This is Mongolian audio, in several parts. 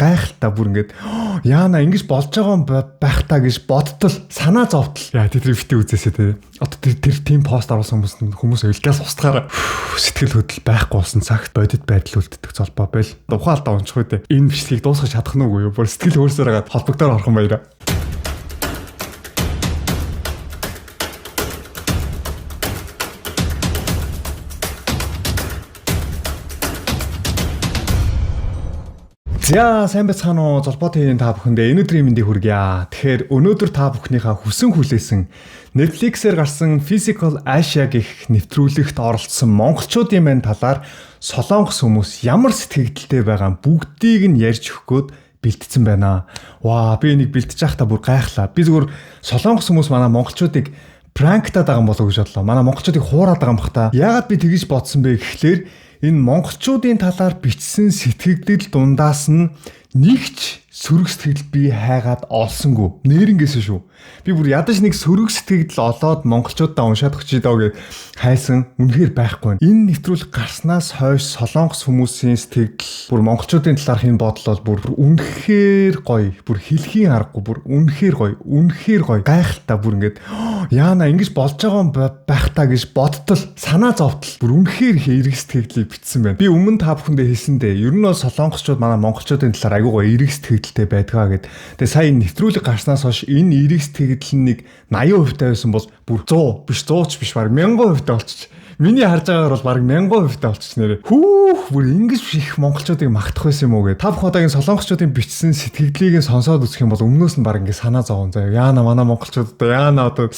гайхалтай бүр ингээд яана ингэж болж байгаа байх та гэж бодтол санаа зовтол. Яа тэр битээ үзээсэй те. Одоо тэр тийм пост оруулсан хүмүүс уйлгаас устгаараа сэтгэл хөдлөл байхгүй болсон цагт бодит байдал үлддэг золбоо байл. Ухаалтаа унчих үү те. Энэ бичлэгийг дуусгаж чадах нь үгүй юу? Бүр сэтгэл хөөрсөөр хагаад холбогдоор орхон баяраа. За сайн байцгаана уу золбоо TV-ийн та бүхэндээ энэ өдрийн мэндийг хүргье. Тэгэхээр өнөөдөр та бүхнийхээ хүсэн хүлээсэн Netflix-ээр гарсан Physical Asia гэх нэвтрүүлэгт оролцсон монголчуудын мань талаар солонгос хүмүүс ямар сэтгэгдэлтэй байгаа бүгдийг нь ярьж өгөх гээд бэлдсэн байна. Ваа би энийг бэлдэж байхдаа бүр гайхлаа. Би зүгээр солонгос хүмүүс манай монголчуудыг пранктаад байгаа болов гэж бодлоо. Манай монголчуудыг хуураад байгаа юм бах та. Яагаад би тэгж бодсон бэ гэхлээр энэ монголчуудын талаар бичсэн сэтгэгдэл дундаас нь нэгч сөрөг сэтгэгдэл би хайгаад олсонгүй. Нэрнгээсээ шүү. Би бүр ядаж нэг сөрөг сэтгэгдэл олоод монголчуудаа уншаад өгч идөө гэж хайсан үнэхээр байхгүй. Энэ нэвтрүүлэг гарснаас хойш солонгос хүмүүсийн сэтгэгдэл бүр монголчуудын талаарх энэ бодол бол бүр үнэхээр гоё. Бүр хэлхийн аргагүй бүр үнэхээр гоё. Үнэхээр гоё. Гайхалтай бүр ингээд яана ингэж болж байгаа байх та гэж бодтол санаа зовтол бүр үнэхээр эрэг сэтгэгдлийг бичсэн байна. Би өмнө та бүхэндээ хэлсэндээ ер нь бол солонгосчууд манай монголчуудын талаар айгуугаа эрэг сэтгэгдэлтэй байдгаа гэд. Тэгээ сая нэвтрүүлэг гарснаас хойш энэ эрэг сэтгэгдэл нь нэг 80% тавьсан бол бүр 100 биш 100 ч биш баг 1000% болчих. Миний харж байгаагаар бол баг 1000% болчих нэрээ. Хүүх бүр ингэж их монголчуудыг магтах байсан юм уу гэ. Та бүх удаагийн солонгосчуудын бичсэн сэтгэгдлийг сонсоод үзэх юм бол өмнөөс нь баг ингэ санаа зовон заяа. Яана манай монголчууд одоо яана одоо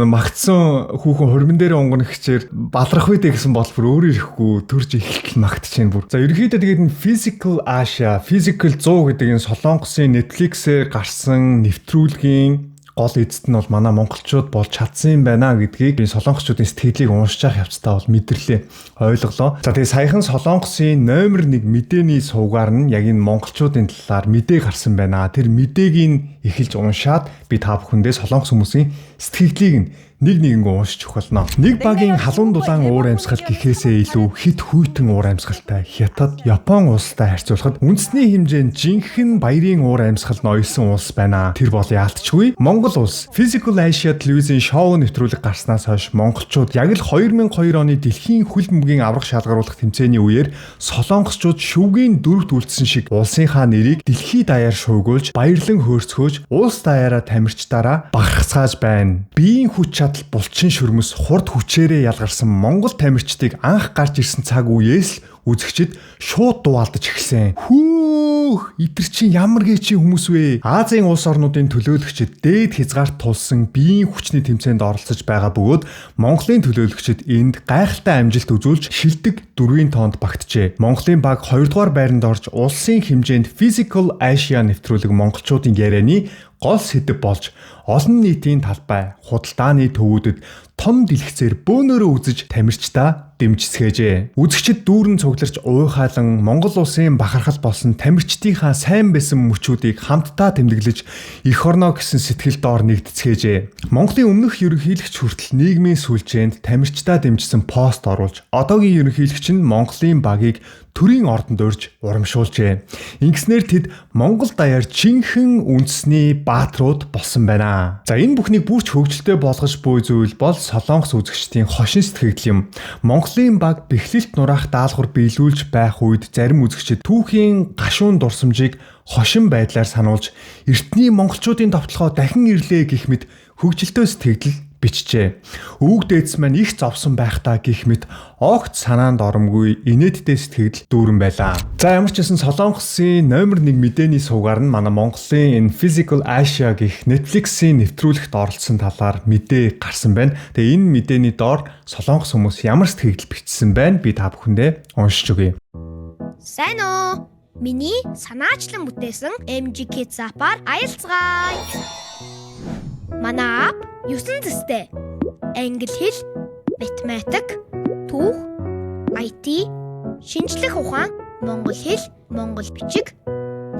магтсан хүүхэн хурмин дээр онгоно хичээр балрах үедээ гэсэн бол бүр өөрөө ирэхгүй төрж их магтчихээн бүр. За ерөнхийдөө тэгээд энэ Physical Asia, Physical 100 гэдэг энэ солонгосын Netflix-ээр гарсан нэвтрүүлгийн гол эзэд нь бол манай монголчууд болж чадсан юм байна гэдгийг би солонгосчуудын сэтгэлийг уншиж явах явцдаа бол мэдэрлээ, ойлголоо. За тэгээ саяхан солонгосын номер 1 мэдээний сувгаар нь яг энэ монголчуудын талаар мэдээ гарсан байна. Тэр мэдээг нь эхэлж уншаад би та бүхэндээ солонгос хүмүүсийн сэтгэлийг нь нэг уншиж өгөх болно. Нэг багийн халуун дулаан уур амьсгал гэхээсээ илүү хит хүйтэн уур амьсгалтай Хятад, Япон улстай харьцуулахад үндэсний хэмжээнд жинхэнэ баярын уур амьсгал ноёлсон улс байна. Тэр бол яалтчгүй Монгол улс. Physical Asia телевизийн шоу нэвтрүүлэг гарснаас хойш монголчууд яг л 2002 оны дэлхийн хөл бөмбөгийн аврах шалгаруулах тэмцээний үеэр солонгосчууд шүвгийн дөрөвт үлдсэн шиг улсынхаа нэрийг дэлхийд даяар шуугуулж, баярлан хөөрцгөөж, улс даяараа тамирчдаараа багарцгааж байна. Биеийн хүч булчин шүрмэс хурд хүчээрээ ялгарсан монгол тамирчдыг анх гарч ирсэн цаг үеэс л үзэгчид шууд дуалдаж эхэлсэн. Хүүх, итэр чинь ямар гээчийн хүмүүс вэ? Азийн улс орнуудын төлөөлөгчид дээд хязгаарт тулсан биеийн хүчний тэмцээнд оролцож байгаа бөгөөд Монголын төлөөлөгчид энд гайхалтай амжилт үзүүлж шилдэг 4-ийн тоонд багтжээ. Монголын баг 2 дугаар байранд орж улсын хэмжээнд Physical Asia нэвтрүүлэг монголчуудын ярианы гол сэдэв болж олон нийтийн талбай, худалдааны төвүүдэд том дэлгэцээр бөөнөрөө үзэж тамирчдаа дэмжсгэжээ. Үзэгчид дүүрэн цугларч уйхаалан Монгол улсын бахархал болсон тамирчдийнхаа сайн байсан мөчүүдийг хамтдаа тэмдэглэж эх орноо гэсэн сэтгэл доор нэгдэцгээжээ. Монголын өмнөх ерөнхийлөгч хүртэл нийгмийн сүлжээнд тамирчдаа дэмжсэн пост оруулж одоогийн ерөнхийлөгч нь Монголын багийг төрийн ордонд урьж урамшуулжээ. Ингэснээр тэд Монгол даяар жинхэнэ үндэсний бааtruуд болсон байна. За энэ бүхнийг бүрч хөгжилтэй болгож буй зүйл бол солонгос үзэгчдийн хошин сэтгэгдэл юм. Монголын баг бэхлэлт нураах даалгавар биелүүлж байх үед зарим үзэгчид түүхийн гашуун дурсамжийг хошин байдлаар сануулж эртний монголчуудын товтлогоо дахин ирлээ гэх мэт хөгжилтэй сэтгэгдэл бичжээ. Өвөг дээдс маань их зовсон байх та гэх мэт огт санаанд оромгүй инээдтэй сэтгэгдэл дүүрэн байлаа. За ямар ч гэсэн солонгосын номер 1 мэдээний сувгаар нь манай Монголын энэ Physical Asia гэх Netflix-ийн нэвтрүүлэгт оролцсон талаар мэдээ гарсан байна. Тэгээ энэ мэдээний доор солонгос хүмүүс ямар сэтгэгдэл бичсэн байна би та бүхэндээ уншиж өгье. Сайн уу? Миний санаачлан бүтээсэн MG Kids app-аар аялцгаая. Манай app 9 төстэй. Англи хэл, математик, түүх, IT, шинжлэх ухаан, монгол хэл, монгол бичиг,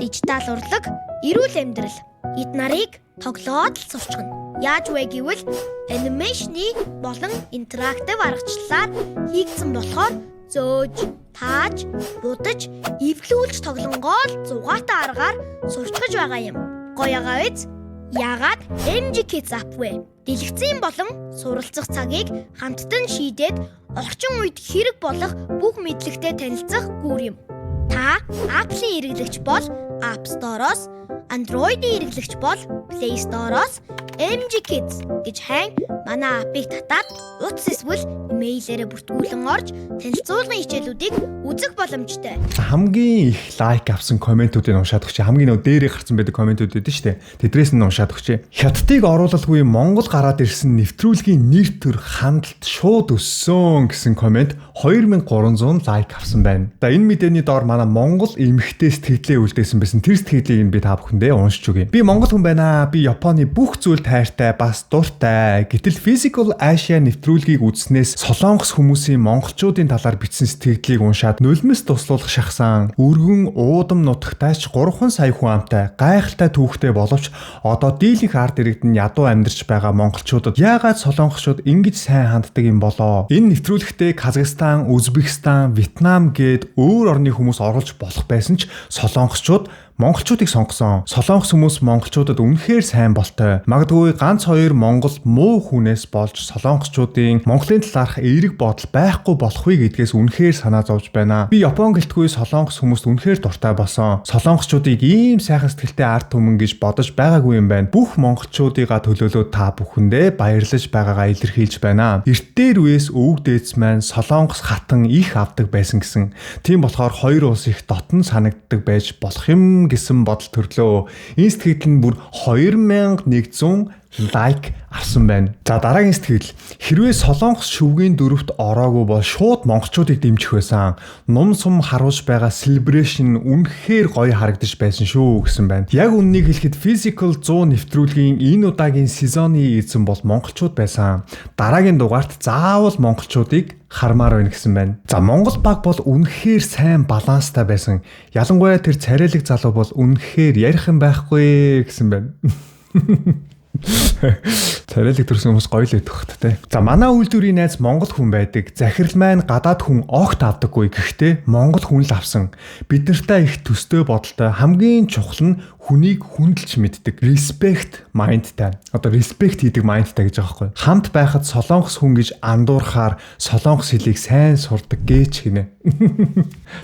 дижитал урлаг, эрүүл амьдрал. Эд нарыг тоглоод л сурчгана. Яаж вэ гэвэл анимашны болон интерактив аргачлалаар хийгдсэн болохоор зөөж, тааж, будаж, эвлүүлж тоглонгоо л зугаатай аргаар сурчгаж байгаа юм. Гоё ягаа биз? Яагаад MG Kids app вэ? Дэлгэцийн болон суралцах цагийг хамтдан шийдээд орчин үед хэрэг болох бүх мэдлэгтэй танилцах гүүр юм. Та Apple-ийн хэрэглэгч бол App Store-оос, Android-ийн хэрэглэгч бол Play Store-оос MG Kids гэж хайн манай апыг татаад утас эсвэл имэйлээрээ бүртгүүлэн орж танилцуулгын хичээлүүдийг үзэх боломжтой. Хамгийн их лайк авсан комментуудыг уншаад өгч. Хамгийн нөө дээрээ гарсан байдаг комментууд байдаг шүү дээ. Тэдрээс нь уншаад өгч. Хятадыг оруулалгүй Монгол гараад ирсэн нэвтрүүлгийн нэр төр хандлт шууд өссөн гэсэн коммент 2300 лайк авсан байна. За энэ мэдээний доор манай Монгол эмэгтэй сэтгэлээ үлдээсэн байсан. Тэр сэтгэлийг би та бүхэндээ уншиж өгье. Би Монгол хүн байна. Би Японы бүх зүйл тайртай, бас дуртай. Гэтэл Physical Asia нэвтрүүлгийг үзснээс Солонгос хүмүүсийн монголчуудын талаар бичсэн сэтгэлдлийг уншаад нулимс туслуулах шахсан. Өргөн уудам нутагтайч 3 сая хүн амтай, гайхалтай түүхтэй боловч одоо дийлэнх ард иргэдэн ядуу амьдарч байгаа монголчуудад яагаад солонгосчууд ингэж сайн ханддаг юм болоо? Энэ нэвтрүүлэгтээ Казахстан, Узбекистан, Вьетнам гээд өөр орны хүмүүс оруулж болох байсан ч солонгосчууд монголчуудыг сонгосон. Солонгос хүмүүс монголчуудад үнэхээр сайн болтой. Магадгүй ганц хоёр монгол муу хүнээс болж солонгосчуудын Монголын талаарх эерэг бодол байхгүй болохгүй гэдгээс үнэхээр санаа зовж байна. Би Япон гэлтгүй солонгос хүмүүст үнэхээр дуртай болсон. Солонгосчуудыг ийм сайхан сэтгэлтэй ард түмэн гэж бодож байгаагүй юм байна. Бүх монголчуудыгаа төлөөлөө та бүхэндээ баярлаж байгаагаа илэрхийлж байна. Эрт дээр үеэс өвөг дээдс маань солонгос хатан их авдаг байсан гэсэн. Тийм болохоор хоёр улс их дотн санагддаг байж болох юм гэсэн бодол төрлөө. Энэ сэтгэл нь бүр 2100 лайк авсан байна. За дараагийн сэтгэл. Хэрвээ солонгос шүвгийн дөрөвт ороогүй бол шууд монголчуудыг дэмжих байсан. Ном сум харуулж байгаа celebration үнэхээр гоё харагдаж байсан шүү гэсэн байна. Яг үннийг хэлэхэд Physical 100 нэвтрүүлгийн энэ удаагийн сезоны эзэн бол монголчууд байсан. Дараагийн дугаарт заавал монголчуудыг хармаар байна гэсэн байна. За Монгол баг бол үнэхээр сайн баланстай байсан. Ялангуяа тэр царайлаг залуу бол үнэхээр ярих юм байхгүй гэсэн байна. Царайлаг төрсөн хүмүүс гоё л өгөх те. За манай үйлдвэрийн найз Монгол хүн байдаг. Захирал маань гадаад хүн огт авдаггүй. Гэхдээ Монгол хүн л авсан. Бид нартай их төстэй бодолтой. Хамгийн чухал нь хүнийг хүндэлж мэддэг. Respect mindтай. Одоо respect хийдэг mindтай гэж байгаа байхгүй. Хамт байхад солонгос хүн гэж андуурахаар солонгос хэлийг сайн сурдаг гэж хийнэ.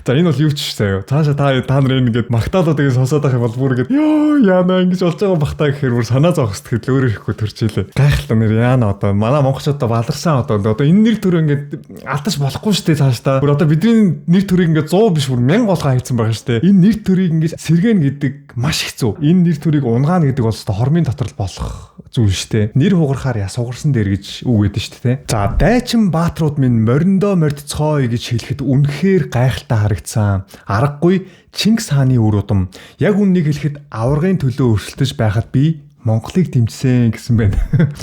За энэ бол юу ч заяа. Цаашаа та нар ингэж магтаалаа тэгээ сонсоод байх юм бол бүр ингэж ёо яана ингэж болж байгаа бахтаа гэхээр бүр санаа зовх сэтгэл өөрөө ихгүй төрчихлээ. Гайхалтай нэр яана одоо манай монголчуудаа баларсан одоо энэ нэр төр ингэж алдаж болохгүй шүү дээ цаашдаа. Бүр одоо бидний нэр төрийг ингэж 100 биш бүр 1000 болгоо хайцсан байгаа шүү дээ. Энэ нэр төрийг ингэж сэргэн гэдэг маш хэцүү. Энэ нэр төрийг унгаана гэдэг бол одоо хормын доторл болох зүйл шүү дээ. Нэр хугарахаар яс хугарсан дээр гэж үг гэдэг шүү дээ. За дайчин баатрууд минь мориндоо мордцгоё гэж хэлэхэд үнэхээр гайхалтай харагдсан. Аргагүй Чингис хааны үр удам. Яг үннийг хэлэхэд аваргын төлөө өрсөлдөж байхад би Монголыг дэмжсэн гэсэн байна.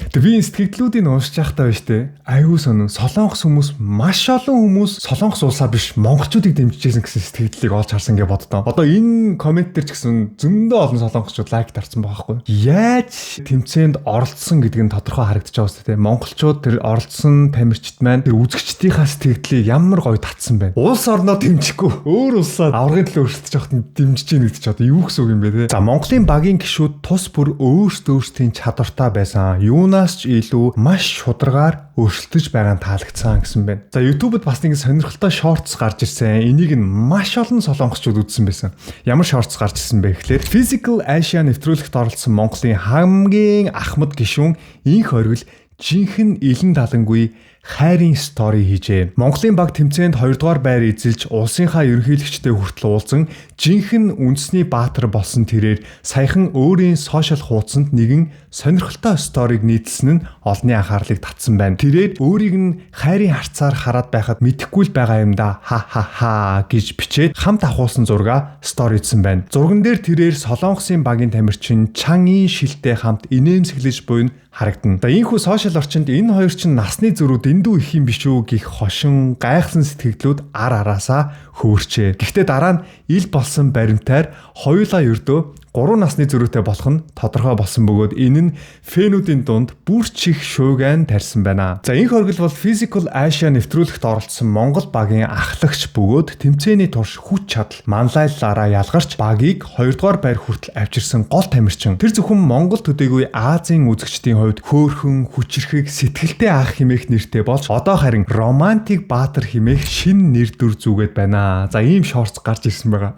Тэг би сэтгэлдлүүдийг уншиж байхдаа байна штэ. Аюу сонин солонгос хүмүүс маш олон хүмүүс солонгос улсаа биш монголчуудыг дэмжижсэн гэсэн сэтгэлдлийг олж харсан гэж боддоо. Одоо энэ коммент дээр ч гэсэн зөндөө олон солонгосчууд лайк дарсан байгаа байхгүй. Яаж тэмцээнд оролцсон гэдэг нь тодорхой харагдаж байгаа шүү дээ. Монголчууд тэр оролцсон тамирчид маань тэр үзэгчдийнхаа сэтгэлдлийг ямар гоё татсан байна. Улс орноо дэмжихгүй өөр улсаа аваргын төлөө өрсөлдөж явахад дэмжиж гин гэдэг чи одоо юу гэсэн үг юм бэ те. За Монголын багийн гишүүд тус бүр өөрсдийн чадвартай байсан. Юунаас ч илүү маш шударгаар өршөлтөж байгаа нь таалагдсан гэсэн байна. За YouTube-д бас нэг сонирхолтой шортс гарч ирсэн. Энийг нь маш олон солонгосчууд үзсэн байсан. Ямар шортс гарч ирсэн бэ гэхээр Physical Asia нэвтрүүлэгт оролцсон Монголын хамгийн ахмад гишүүн инх оргил жинхэнэ илэн талангүй хайрын стори хийжээ. Монголын баг тэмцээнд 2 дугаар байр эзэлж улсынхаа ерөнхийлөгчтэй хүртэл уулзсан жинхэнэ үндэсний баатар болсон тэрээр саяхан өөрийн сошиал хуудсанд нэгэн сонирхолтой сториг нийтлсэн нь олонний анхаарлыг татсан байна. Тэрээр өөрийг нь хайрын харцаар хараад байхад мэдэхгүй л байгаа юм да. Ха ха ха гэж бичээд хамт ахуулсан зургаа сторийдсэн байна. Зурган дээр тэрээр Солонгосын багийн тамирчин Чангийн шилтэй хамт инээмсэглэж буйн харагдана. За ийхүү сошиал орчинд энэ хоёр чинь насны зөрүү дэндүү их юм биш үү гэх хошин гайхсан сэтгэлдлүүд ар араасаа хөөрчээ. Гэхдээ дараа нь ил болсон баримтаар хоёулаа ердөө 3 насны зөрүүтэй болох нь тодорхой болсон бөгөөд энэ нь фэнүүдийн дунд бүр чих шуугиан тарьсан байна. За энэ хоригдол бол Physical Asia нэвтрүүлэгт оролцсон Монгол багийн ахлагч бөгөөд тэмцээний турш хүч чадал манлайллаараа ялгарч багийг 2 дугаар байр хүртэл авчирсан гол тамирчин. Тэр зөвхөн Монгол төдийгүй Азийн үзэгчдийн хувьд хөөрхөн, хүчирхэг, сэтгэлтэй ах хэмээх нэртэй болж одоо харин романтик баатар хэмээх шинэ нэр дүр зүүгээд байна. За ийм шорц гарч ирсэн байгаа.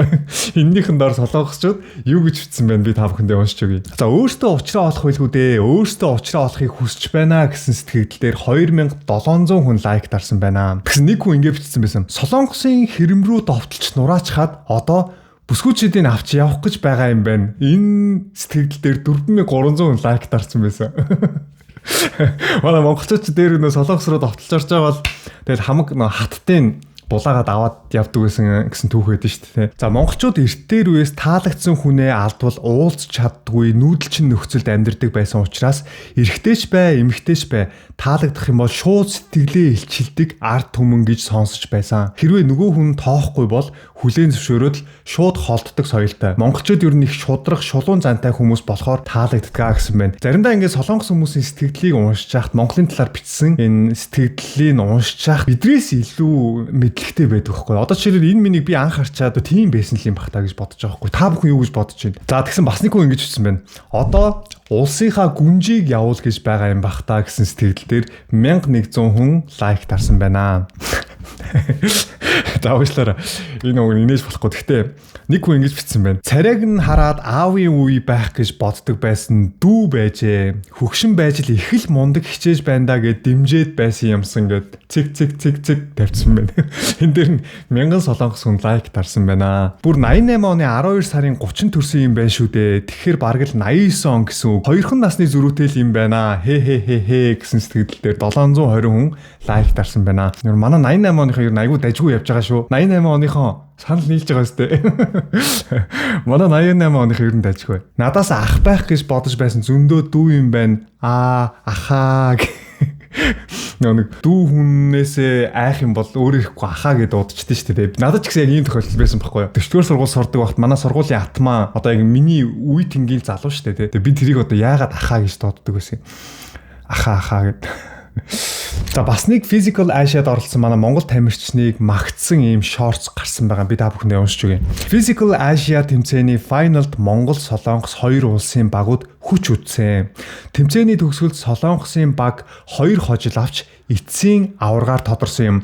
Эннийхэн дор солонгосчууд юу гэж бичсэн байна, би та бүхэндээ уншиж өгье. За өөртөө уучраа олох байлгүй дээ. Өөртөө уучраа олохыг хүсэж байна гэсэн сэтгэл дээр 2700 хүн лайк дарсан байна. Тэгсэн нэг хүн ингэ бичсэн байсан. Солонгосын хэрэм рүү довтолч нураачхаад одоо бүсгүүчдийн авч явах гэж байгаа юм байна. Энэ сэтгэл дээр 4300 хүн лайк дарсан байсан. Манай монголчууд дээр нөө солонгос руу довтолж орж байгаа бол тэгэл хамаг хаттын булаагаад аваад явдаг гэсэн түүх байдаг шүү дээ. За монголчууд эртээр үеэс таалагдсан хүнээ алдвал уулзч чаддгүй нүүдэлчин нөхцөлд амьдардаг байсан учраас эрэгтэйч бай, эмэгтэйч бай таалагдах юм бол шууд сэтгэлээ илчилдэг ард түмэн гэж сонсож байсан. Хэрвээ нөгөө хүн тоохгүй бол хүлээн зөвшөөрөөд шууд холддог соёлтой. Монголчууд ер нь их шудрах, шулуун зантай хүмүүс болохоор таалагддгаа гэсэн байна. Заримдаа ингээд солонгос хүмүүсийн сэтгэлдлийг уншиж хахад Монголын талаар бичсэн энэ сэтгэлдлийг уншиж хахад бидрээс илүү мэдлэгтэй байдаг байхгүй. Одоо жишээлбэл энэ миний би анх харчаад тийм байсан л юм бах та гэж бодож байгаа байхгүй. Та бүхэн юу гэж бодож байна? За тэгсэн бас нэг хүн ингэж хэлсэн байна. Одоо улсынхаа гүнжийг явуул гэж байгаа юм бах та гэсэн сэтгэл дээр 1100 хүн лайк дарсан байна. Заавчлаараа энэ үг инээж болохгүй. Гэхдээ нэг хүн ингэж бичсэн байна. Царайг нь хараад аавын үе байх гэж боддог байсан дүү байжээ. Хөгшин байж л их л мундаг хичээж байна да гэд дэмжээд байсан юмсан гэд цэг тавьсан байна. Энэ дээр нь 1000 солонгос хүн лайк дарсан байна. Бүр 88 оны 12 сарын 30 төрсөн юм байна шүү дээ. Тэгэхээр бараг л 89 он гэсэн үг. Хоёрхан насны зөрүүтэй л юм байна. Хэ гэсэн сэтгэл дээр 720 хүн лайк дарсан байна. Манай 88 оныхоо ер нь айгүй дажгүй явж байгаа шүү. 88 оныхоо санал нийлж байгаа сте. Манай 88 оныхоо ер нь дажгүй. Надаас ах байх гэж бодож байсан зөндөө дүү юм байна. Ахаа нэг дүү хүнээсээ айх юм бол өөрөө ихгүй ахаа гэдээ дуудчихдээ шүү дээ. Надад ч гэсэн яг ийм тохиолдол байсан байхгүй юу. 4-р сургууль сурдаг багт манай сургуулийн атмаа одоо яг миний үе тэнгийн залуу шүү дээ. Би тэрийг одоо яагаад ахаа гэж дууддаг байсан юм. Ахаа гэд. За бас нэг Physical Asia-д оролцсон манай Монгол тамирчныг магтсан ийм шортс гарсан байгаа. Би та бүхэндээ уншиж өгье. Physical Asia тэмцээний финалд Монгол, Солонгос хоёр улсын багууд хүч үзсэн. Тэмцээний төгсгөлд Солонгосын баг 2 хожил авч эцсийн аваргаар тодорсон юм.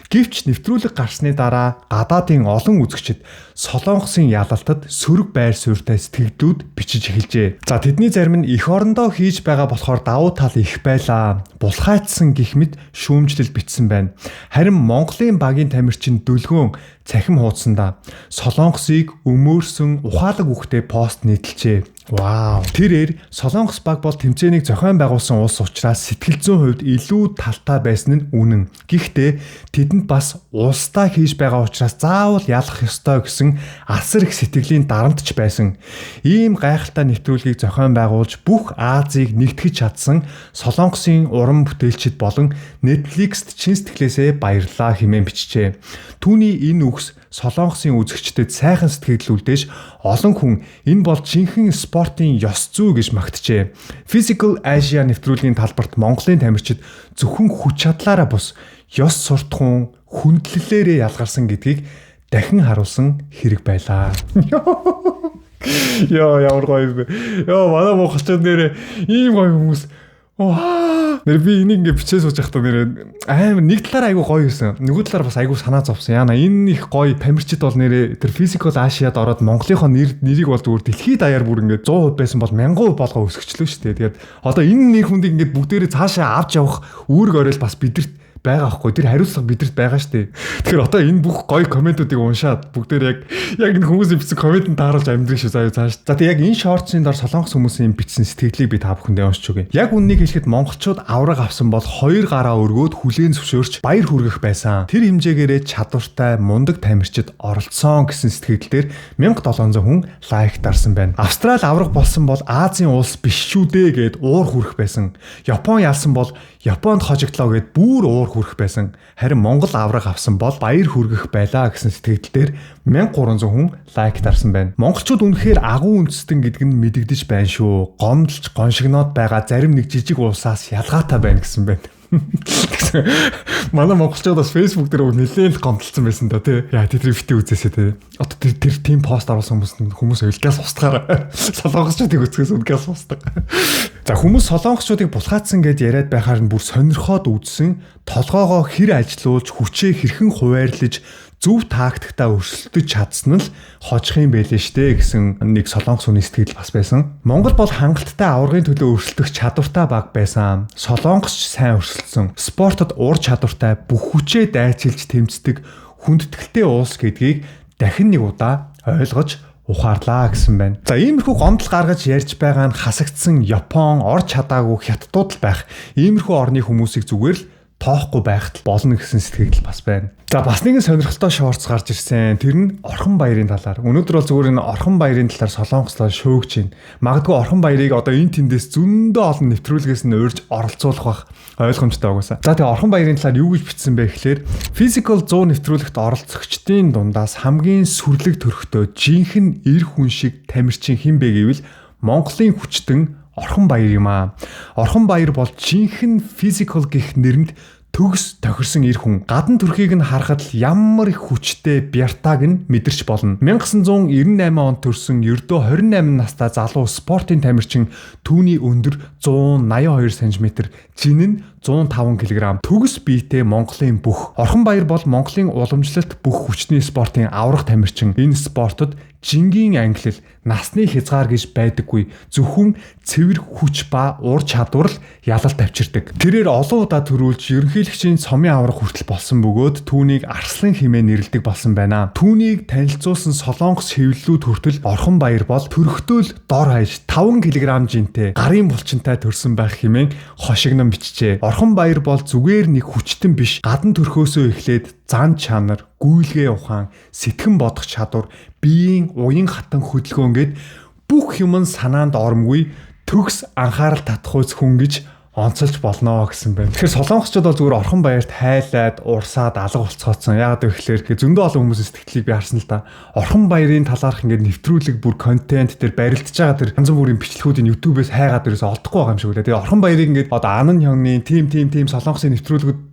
Гэвч нэвтрүүлэг гарсны дараа гадаадын олон үзэгчид Солонгосын ялалтад сөрөг байр суурьтай сэтгэлдүүд бичиж эхэлжээ. За тэдний зарим нь эх орондоо хийж байгаа болохоор давуу тал их байлаа. Булхайтсан гэх мэт шүүмжлэл бичсэн байна. Харин Монголын багийн тамирчин Дөлгөөн цахим хуудсандаа Солонгосыг өмөөрсөн ухаалаг үгтэй пост нийтэлжээ. Вау. Тэрээр Солонгос баг бол тэмцээнийг зохион байгуулсан улс учраас сэтгэл зүйн хувьд илүү талтай байсан нь үнэн. Гэхдээ тэдэнд бас улсдаа хийж байгаа учраас заавал ялах ёстой гэсэн асар их сэтгэлийн дарамтч байсан. Ийм гайхалтай нэвтрүүлгийг зохион байгуулж бүх Азийг нэгтгэж чадсан Солонгосын уран бүтээлчид болон Netflix-т чин сэтгэлээсээ баярлалаа хэмээн бичжээ. Түүний энэ үгс Солонгосын үзэгчдэд сайхан сэтгэл үлдээж олон хүн энэ бол жинхэнэ спортын ёс зүй гэж магтжээ. Physical Asia нэвтрүүлгийн талбарт Монголын тамирчид зөвхөн хүч чадлаараа бус ёс суртахуун хүндлэлээрээ ялгарсан гэдгийг дахин харуулсан хэрэг байлаа. Ямар гоё бэ. Манай монголчууд нэрээ ийм гоё хүмүүс. Нэр би энийг ингээ бичээ сууж байхдаа нэр амар нэг талаар айгүй гоё юусэн. Нөгөө талаар бас айгүй санаа зовсон. Яна энэ их гоё тамирчид бол нэрээ тэр Physical Asia-д ороод Монголынхоо нэрийг бол зүгээр дэлхийд даяар бүр ингээ 100% байсан бол 1000% болгоо өсгөчлөө шүү дээ. Тэгээд одоо энэ нэг хүндийг ингээ бүгдээрээ цаашаа авч явах үүрэг орол бас бидэрт байгаа байхгүй. Тэр хариуцлага бидэрт байгаа шүү дээ. Тэгэхээр одоо энэ бүх гоё комментуудыг уншаад бүгдээр яг энэ хүмүүсийн бичсэн комментанд тааруулж амьдрын шүү заяа цааш. За тэгээ яг энэ шортсын дор солонгос хүмүүсийн бичсэн сэтгэлийг би та бүхэндээ уншиж өгье. Яг үннийг хэлэхэд монголчууд авраг авсан бол 2 гараа өргөөд хүлээн зөвшөөрч баяр хүргэх байсан. Тэр хэмжээгээрээ чадвартай мундаг тамирчид оролцсон гэсэн сэтгэлдээр 1700 хүн лайк дарсан байна. Австрали авраг болсон бол Азийн улс биш шүү дээ гэд уур хүрэх байсан. Япон ялсан бол Японд хожигдлоо гэд бүр уур хүрэх байсан. Харин Монгол авраг авсан бол баяр хүргэх байлаа гэсэн сэтгэлдээр 1300 хүн лайк дарсан байна. Монголчууд үнэхээр агуу үндэстэн гэдг нь мэдэгдэж байна шүү. Гомдолж гоншигноод байгаа зарим нэг жижиг улсаас ялгаатай байна гэсэн байна. Манай монголчууд бас Facebook дээр нэлээд гомдолцсон байсан да тий. Яа тэдний битээ үзээсэй тий. Одоо тэр тийм пост оруулсан хүмүүс уйлгаас устгаар солонгосчуудыг үзэхээс уйлгаас устдаг. За хүмүүс солонгосчуудыг булгаацсан гэд яриад байхаар нь бүр сонирхоод үзсэн толгоогоо хэр ажилуулж хүчээ хэрхэн хуваарлаж зөв тактиктаа өрсөлдөж чадсан нь л хожих юм байлээ штэ гэсэн нэг солонгос хүний сэтгэл бас байсан. Монгол бол хангалттай аваргын төлөө өрсөлдөх чадвартай баг байсан. Солонгосч сайн өрсөлдсөн. Спортод уур чадвартай бүх хүчээ дайчилж тэмцдэг хүндэтгэлтэй улс гэдгийг дахин нэг удаа ойлгож ухаарлаа гэсэн байна. За иймэрхүү гомдол гаргаж ярьж байгаа нь хасагдсан Япон ор чадаагүй хятадууд л байх. Иймэрхүү орны хүмүүсийг зүгээр л тоохгүй байхад болно гэсэн сэтгэл бас байна. За бас нэгэн сонирхолтой шоурц гарч ирсэн. Тэр нь Орхон баярын талаар. Өнөөдөр бол зүгээр энэ Орхон баярын талаар солонгослоо шөөгч байна. Магадгүй Орхон баярыг одоо энэ тэндээс зөндөө олон нэвтрүүлгээс нь урьж оролцуулах байх ойлгомжтой угаасаа. За тэгээ Орхон баярын талаар юу гэж бичсэн бэ гэхээр Physical 100 нэвтрүүлэгт оролцогчдын дундаас хамгийн сүрлэг төрхтөө жинхэнэ эр хүн шиг тамирчин хэн бэ гэвэл Монголын хүчтэн Орхон баяр юм аа. Орхон баяр бол жинхэнэ Physical гэх нэрэнд төгс тохирсон эр хүн. Гадна төрхийг нь харахад ямар их хүчтэй бяртааг нь мэдэрч болно. 1998 онд төрсэн ердөө 28 настай залуу спортын тамирчин түүний өндөр 182 см, жин нь 105 кг. Төгс биетэй Монголын бүх. Орхон баяр бол Монголын уламжлалт бүх хүчний спортын аврах тамирчин. Энэ спортод жингийн ангилал, насны хязгаар гэж байдаггүй. Зөвхөн цэвэр хүч ба ур чадвар л ялалт авчирдаг. Тэрээр олон удаа төрүүлж ерөнхийлөгчийн цомын аврах хүртэл болсон бөгөөд түүнийг Арслан хэмээн нэрлэдэг болсон байна. Түүнийг танилцуулсан солонгос хэвлэлүүд хүртэл Орхон баяр бол төрөхтөөл дор хаяж 5 кг жинтэй, гарын булчинтай төрсэн байх хэмээн хошигнон бичжээ. Орхон баяр бол зүгээр нэг хүчтэн биш, гадна төрхөөсөө эхлээд зан чанар, гүйлгээ ухаан, сэтгэн бодох чадвар, биеийн уян хатан хөдөлгөөн гэд бүх юм нь санаанд ормгүй төгс анхаарал татахуйц хүн гэж онцолж болно гэсэн байна. Тэгэхээр солонгосчууд бол зүгээр Орхон баярт хайлаад, урсаад, алга болцооцсон. Яагаад гэвэл зөндөө олон хүмүүсийн сэтгэлийг би харсан л да. Орхон баярын талаарх ингээд нэвтрүүлэг бүр контент дээр барилдаж байгаа тэр янз бүрийн бичлэгүүдийн YouTube-ээс хайгаад ерөөсө олдохгүй байгаа юм шиг үлээ. Тэгээ Орхон баярыг ингээд одоо Анан хёнгны тим солонгосын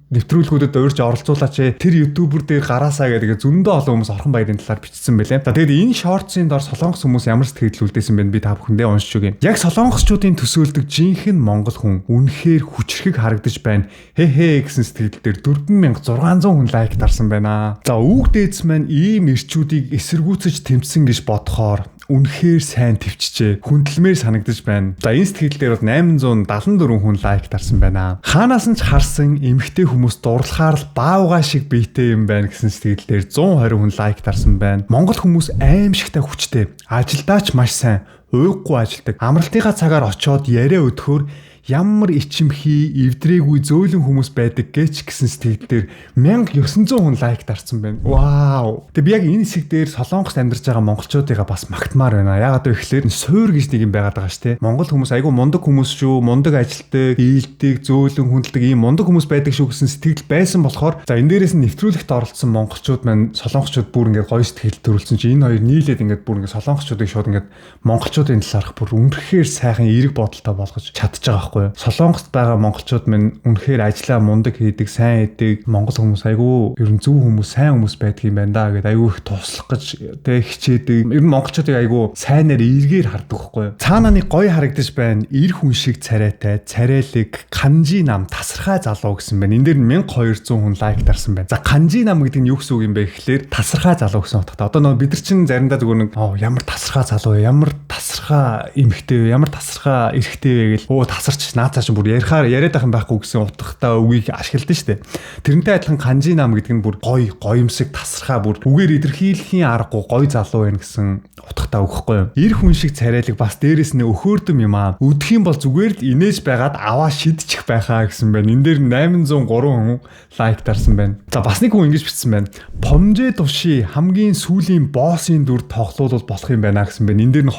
нэвтрүүлгүүдэд урьж оролцуулаач. Тэр ютубер дээр гараасаа гэдэг зөндөө олон хүмүүс Орхон баярын талаар бичсэн байлаа. За тэгээд энэ шортсын дор солонгос хүмүүс ямар сэтгэл үлдээсэн бэ би та бүхэндээ уншиж өгье. Яг солонгосчуудын төсөөлдөг жинхэнэ монгол хүн үнэхээр хүчрхэг харагдаж байна. Хэ гэсэн сэтгэл дээр 4600 хүн лайк дарсан байна. За үг дээдс маань ийм ирчүүдийг эсэргүүцэж тэмцсэн гэж бодохоор үнэхээр сайн төвчжээ. Хүндлэмээр санагдаж байна. За энэ сэтгэл дээр бол 874 хүн лайк дарсан байна. Хаанаас нь ч харсан эмэгтэй хүмүүс дурлахаар л баавгаа шиг биетэй юм байна гэсэн сэтгэл дээр 120 хүн лайк дарсан байна. Монгол хүмүүс аимшигтай хүчтэй. Ажилдаа ч маш сайн. Уйггүй ажилдаг. Амралтынхаа цагаар очоод яриа өдөхөөр ямар ичимхий, эвдрээгүй зөөлөн хүмүүс байдаг гэж гэсэн сэтгэл дээр 1900 хүн лайк дарсан байна. Вау. Тэгээ би яг энэ хэсэг дээр солонгост амьдарч байгаа монголчуудыгаа бас магтмаар байна. Яагаад вэ гэхээр суур гэж нэг юм байгаад байгаа шүү дээ. Монгол хүмүүс айгүй мундаг хүмүүс шүү. Мундаг ажилтдаг, ийдэг, зөөлөн хүндэлдэг ийм мундаг хүмүүс байдаг шүү гэсэн сэтгэл байсан болохоор за энэ дээрээс нь нэвтрүүлэгт оролцсон монголчууд маань солонгосчууд бүр ингээд гоё сэтгэл төрүүлсэн чи энэ хоёр нийлээд ингээд бүр ингээд солонгосчуудыг шууд ингээд монголчуудын талаарх бүр үнэхээр сайхан эерэг бодолтой болгож чадчих байгаа. Солонгост байгаа монголчууд минь үнэхээр ажиллаа мундаг хийдэг, сайн хийдэг монгол хүмүүс айгүй ер нь зөв хүмүүс, сайн хүмүүс байдаг юм байна да гэдэг айгүй их туслах гэж тэг хичээдэг. Ер нь монголчуудыг айгүй сайнаар эргээр хардаг байхгүй юу? Цаанаа нэг гоё харагдаж байна. Эр хүн шиг царайтай, царайлаг, канжи нам тасархай залуу гэсэн байна. Энэ дээр 1200 хүн лайк дарсан байна. За канжи нам гэдэг нь юу гэсэн үг юм бэ гэхлээр тасархай залуу гэсэн утгатай. Одоо бид нар чинь заримдаа зүгээр нэг ямар тасархай залуу, ямар тасархай эмэгтэй, ямар тасархай эрэгтэй вэ гэл тасарч наацаа ч бүр яриад байх юм байхгүй гэсэн утгатай үгийг ашигладаг штэ. Тэрнтэй адилхан канжи нам гэдэг нь бүр гоё гоёмсог тасархай бүр үгээр илэрхийлэхийн аргагүй гоё залуу байна гэсэн утгатай үг хэвгүй юу. Эр хүн шиг царайлаг бас дээрэс нь өхөөрдөм юм аа. Өдөх юм бол зүгээр л инээж байгаад аваа шидчих байхаа гэсэн байна. Энэ дээр 803 хүн лайк дарсан байна. За бас нэг хүн ингэж бичсэн байна. Помжэ туши хамгийн сүүлийн боссын дүр тоглоулол болох юм байна гэсэн байна. Энэ дээр нь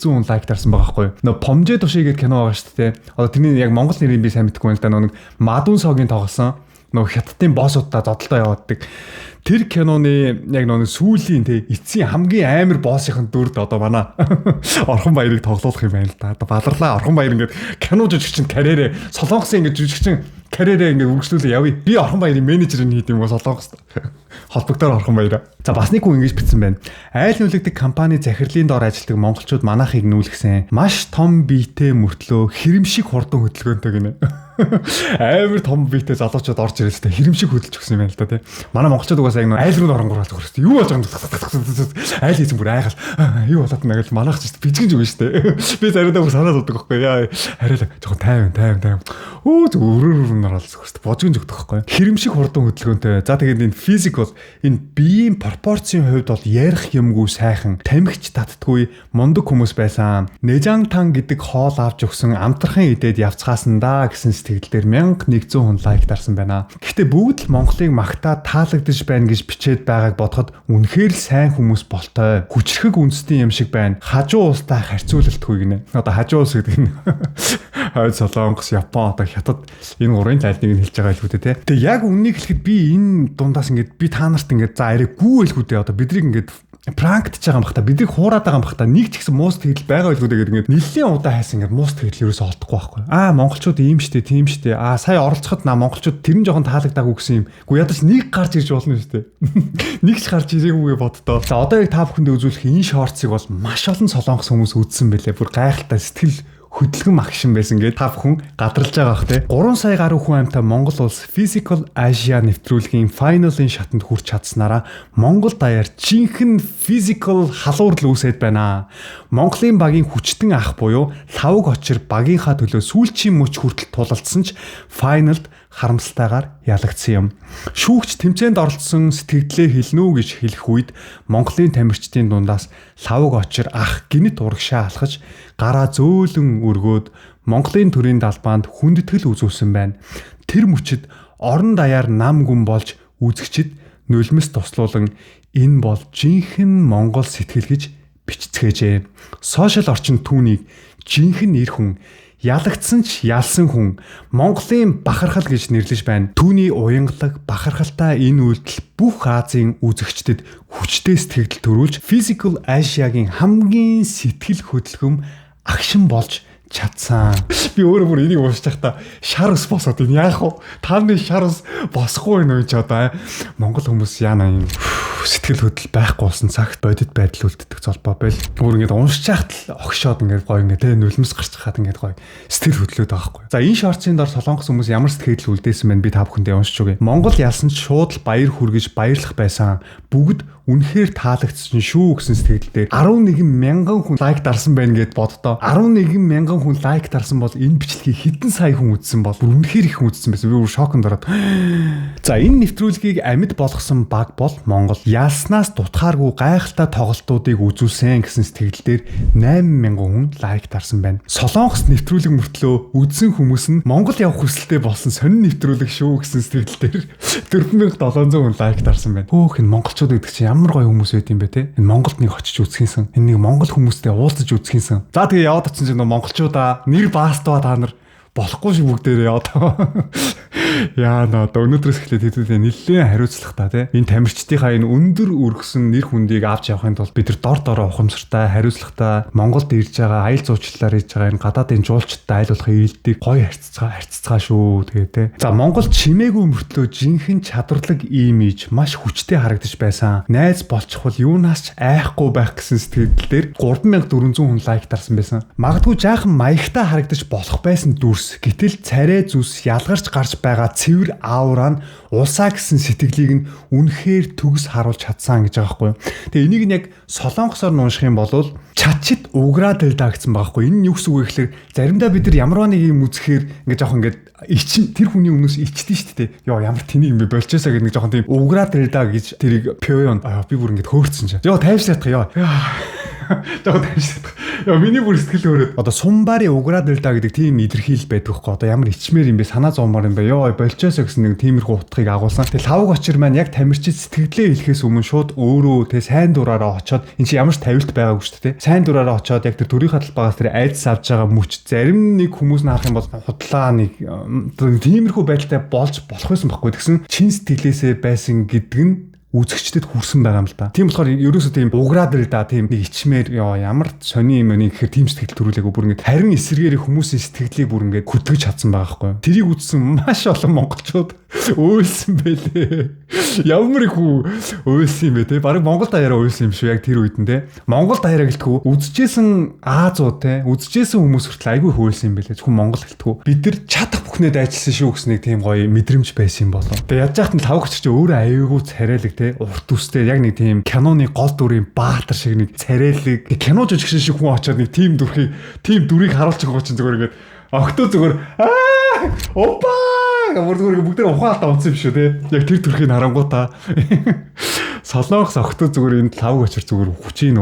100 лайк дарсан байгаа байхгүй юу. Нөө Помжэ туши гэдэг кино байгаа шүү дээ. Одоо тэрний яг монгол нэрийг би сайн мэдэхгүй байна л да. Нэг Мадун Согийн тоглосон. Нөгөө хятадын боссуудаа зодолтой явааддаг. Тэр киноны яг нөгөө сүүлийн эцсийн хамгийн амар боссийн дүрд одоо манай Орхон Баярыг тоглуулах юм байна л да. Одоо баларлаа Орхон Баяр ингээд кино жүжигчин карьерээ Солонгосын ингээд жүжигчин карьерээ ингээд үргэлжлүүлээ явъя. Би Орхон Баярын менежерийг хийд юм уу Солонгост. Холбогдоор Орхон Баяраа. За бас нэг хүн ингэж бичсэн байна. Айл нүүлэгдэх компани захирлын доор ажилладаг монголчууд манайхыг нүүлгсэн. Маш том биетэй мөртлөө хэрэмшиг хурдан хөдөлгөөнтэй гинэ. Амар том биетэй залуучууд орж ирэл тэ хэрэмшиг хөдөлж өгсөн юм байна л да тий. Манай монголчууд угаасаа яг айл руу оронгоор хөрөстэй. Юу болж байгаа юм. Айл хийсэн бүр айгал. Юу болоод нэ гэж манайх ч бичгэн зүг шүү дээ. Би заримдаа бүр санаад уддаг байхгүй яа. Хараа жоохон тайван. Өө өөрөөр нараад хөрстэй. Божгон зүгдэх байхгүй. Хэрэмшиг хурдан хөдөлгөөнтэй. За тэгээд энэ физикал энэ биеийн пропорцийн хувьд бол ярих юмгүй сайхан тамхич татдаггүй мундаг хүмүүс байсан. Нэжантан гэдэг хоол авч өгсөн амтрахын идээд явцгаасан да гэсэн сэтгэлдээр 1100 хүн лайк дарсан байна. Гэхдээ бүгд л Монголыг магтаад таалагдж байна гэж бичээд байгааг бодоход үнэхээр л сайн хүмүүс болтой. Хүчрхэг үндэстэн юм шиг байна. Хажуу улстай харьцуулалтгүй гинэ. Одоо хажуу улс гэдэг нь Хойд Солонгос, Япон, одоо Хятад энэ гурвын тайлныг нь хэлж байгаа л үү те. Тэгээ яг үннийг хэлэхэд би энэ дундаас ингээд би та нарт ингээд за арай гүү хэлгүүдээ одоо бидрийг ингээд пранктж байгаа юм бах та бидрийг хуураад байгаа юм бах та нэг ч гэсэн мууст тэгэл байгаа хэлгүүдээ ингээд нэлээд удаа хайсан ингээд мууст тэгэл ерөөсөө олдохгүй байхгүй. Монголчууд ийм штэ тийм штэ. Сая оролцоход монголчууд тэрэн жоохон таалагдаагүй гэсэн юм. Гү ядаж нэг гарч ирж болно штэ. Нэг ч гарч ирээгүй боддоо. За одоо яг та бүхэнд үзүүлэх энэ шортсыг бол маш олон солонгос хүмүүс үзсэн байлээ. Бүр гайхалтай сэтгэл хөдөлгөн магшин байсан гэдэг та бүхэн гадарлаж байгаа бах те. 3 сая гаруй хүн амтай Монгол улс Physical Asia нэвтрүүлгийн финалийн шатанд хүрч чадсанараа Монгол даяар жинхэнэ physical халуурл үүсээд байна. Монголын багийн хүчтэн ах буюу лавг очир багийнхаа төлөө сүүлчийн мөч хүртэл тулалдсан ч финалд харамсалтайгаар ялагдсан юм. Шүүгч тэмцээнд оролцсон сэтгэлдээ хэлнэ үү гэж хэлэх үед Монголын тамирчдын дундаас лавг очир ах гинэт урагшаа алхаж гараа зөөлөн өргөөд Монголын төрийн далбаанд хүндэтгэл үзүүлсэн байна. Тэр мөчид орон даяар нам гүн болж үзэгчид нулимс туслуулан энэ бол жинхэнэ Монгол сэтгэл гэж бичцгээжээ. Сошиал орчинд түүнийг жинхэнэ эр хүн ялагдсан ч ялсан хүн Монголын бахархал гэж нэрлэж байна. Түүний уянгалаг бахархалтай энэ үйлдэл бүх Азийн үзэгчдэд хүчтэй сэтгэл төрүүлж Physical Asia-гийн хамгийн сэтгэл хөдлөм агшин болж чадсан. Би өөрөө бүр энийг уушчих та шар ус босоод энэ яах вэ? Тааны шар ус босхгүй нөө ч одоо Монгол хүмүүс яана юм сэтгэл хөдлөл байхгүй болсон цагт бодит байдал үлддэг золбоо байл. Бүр ингэж уншиж яхад л огшоод ингэж гоё ингэ тэ нулимс гарч хаад ингэж гоё сэтгэл хөдлөөд байгаа хгүй. За энэ шортсын дор солонгос хүмүүс ямар сэтгэл үлдээсэн байна би та бүхэндээ уншиж өгье. Монгол ялсан ч шууд л баяр хүргэж баярлах байсан. Бүгд үнэхээр таалагдсан шүү гэсэн сэтгэлдээ 11 мянган хүн лайк дарсан байна гэд боддоо. 11 мянган хүн лайк дарсан бол энэ бичлэгийг хэдэн сая хүн үзсэн бол үнэхээр их хүн үзсэн байсан. Би бүр шоконд ороод. За энэ нэвтрүүлгийг амьд болгосон баг бол Монгол. Ялснаас дутхааргүй гайхалтай тоглолтуудыг үзүүлсэн гэсэн сэтгэлдээр 8 мянган хүн лайк дарсан байна. Солонгос нэвтрүүлэг мөртлөө үзсэн хүмүүс нь Монгол явах хүсэлтэй болсон сонин нэвтрүүлэг шүү гэсэн сэтгэлдээр 4700 хүн лайк дарсан байна. Хөөх энэ монголчууд гэдэг чинь ямар гоё хүмүүс байд юм бэ те. Энэ Монголд нэг очиж үзхийнсэн. Энэ нэг монгол хүмүүстэй уулзаж үзхийнсэн. За тэгээ яваад очсон чинь монголчуудаа нэр баастаа та нар болохгүй шүү бүгдээрээ яваад. Яа наа өнөөдрөөс эхлээд хэдүүлээ нэлээд хариуцлагатай тий. Энэ тамирчдынхаа энэ өндөр өргөсөн нэр хүндийг авч явахын тулд бид нар дор дороо ухамсартай, хариуцлагатай Монголд ирж байгаа аял зуучлалаар ирж байгаа энэ гадаадын жуулчдтай айлуулахын ирэлтийг гоё харьцацгаа шүү тэгээ тий. За Монголд чимээгүй мөртлөө жинхэнэ чадварлаг имиж маш хүчтэй харагдаж байсан. Найз болчихвол юунаас ч айхгүй байх гэсэн сэтгэлдээр 3400 хүн лайк дарсан байсан. Магадгүй жаахан маягтай харагдаж болох байсан дүрс. Гэтэл царай зүс ялгарч гарч байгаа цэвэр аураа нь улсаа гэсэн сэтгэлийг нь үнэхээр төгс харуулж чадсан гэж байгаа байхгүй юу. Тэгээ энийг нь яг солонгосоор унших юм бол чатчит уграадэлдаа гэсэн байгаа байхгүй юу. Энэ нь юу гэсэн үг вэ гэхээр заримдаа бид нар ямар нэг юм үзэхээр ингээд жоох ингээд ичин тэр хүний өмнөөс ичдэн шүү дээ. Йоо ямар тэнийг юм бэ болчихсоо гэдэг нэг жоохон тийм уграадэлдаа гэж тэрийг пёён би бүр ингээд хөөрцөн чаа. Йоо тайвшраах ёо. Жоо таньждаг. Яа миний бүр сэтгэл өөрөө. Одоо сумбари уграад л да гэдэг тийм илэрхийлэл байдаг хөөхгүй. Одоо ямар ичмэр юм бэ? Санаа зовмоор юм бэ? Йоо болчоосоо гэсэн нэг тиймэрхүү утгыг агуулсан. Тэгэл лавг очир маань яг тамирчид сэтгэлдээ хэлэхээс өмнө шууд өөрөө тэ сайн дураараа очоод эн чи ямар ч тавилт байгаагүй шүү дээ. Сайн дураараа очоод яг тэр төрийн талбайгаас тэр айдас авч байгаа мөч зарим нэг хүмүүс наах юм бол худлаа нэг тиймэрхүү байдалтай болж болох байсан байхгүй. Тэгсэн чин сэтгэлээсээ байсан гэдэг нь үзэгчдэд хүрсэн байгаа юм л да. Тийм болохоор ерөөсөө тийм уграад л да тийм нэг ичмээр ямар сони юм нэг гэхээр тийм сэтгэл төрүүлээгүй бүр ингээд харин эсэргээр хүмүүсийн сэтгэлийг бүр ингээд хөдөлгөж чадсан байгаа байхгүй. Тэрийг үзсэн маш олон монголчууд өөлсөн байлээ. Ямар их өөлсөн юм бэ те? Бараг Монгол даяараа өөлсөн юм шүү яг тэр үед нь те. Монгол даяараа гэлтгүү үзэжсэн Азуу те. Үзэжсэн хүмүүс хүртэл айгүй хөөлсөн юм байлээ. Зөвхөн Монгол гэлтгүү. Бид нар чадах бүхнээ дайжилсан шүү гэснийг тийм гоё мэдрэмж байсан юм болоо. Тэгээ яаж яахт нь лавгч чи өөрөө айгүй царайлаг те. Урт үстэй яг нэг тийм киноны гол дүрийн баатар шиг нэг царайлаг кино жижигшин шиг хүн очоод нэг тийм дүрийг харуулж байгаа чинь зүгээр ингээд октоо зүгээр опа гэмээр бүгд ухаалтаа унцсан юм шүү те. Яг тэр төрхийг харангуутаа солонгос октоо зүгээр энэ лавг очир зүгээр хүчин